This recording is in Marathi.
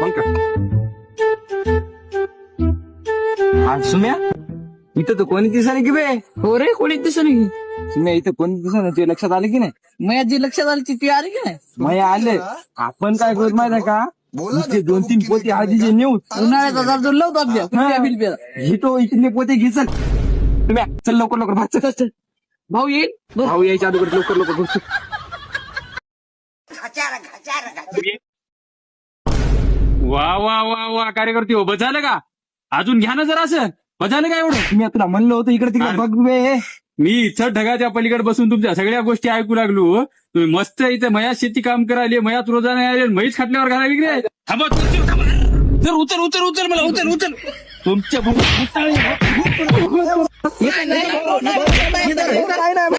मग का सुम्या इथं तर कोणी दिसा नाही की बे. हो रे, कोणी दिसत नाही. सुम्या इथं कोणी दिसा नाही, ते लक्षात आलं की नाही? मग जी लक्षात आली ती आली की नाही? मग आले. आपण काय करू माहिती आहे का, इथे 2-3 पोते हळदीचे नेऊ. उन्हाळ्याचा दर्जा लावतो आपल्या कुठल्या बिलब्या. हे तो इथले पोते घे चल. सुम्या चल लवकर लवकर भात चल चल. भाऊ येईल. भाऊ यायच्या अगोदर लवकर लवकर चल. वा वा वा वा कार्यकर्ते हो, बजालं का? अजून घ्या ना जरा असं. बजालं का एवढं? मी तुला म्हणलं होतं इकडे तिकडे बघ बे. मी इथं ढगाच्या पलीकडे बसून तुमच्या सगळ्या गोष्टी ऐकू लागलो. तुम्ही मस्त इथं मयात शेती काम करायले, मयात रोजाने आले, म्हैस खाटल्यावर घाला विक्री. थांबा उचल उचल उचल उचल मला उचल उचल तुमच्या नाही, नाही.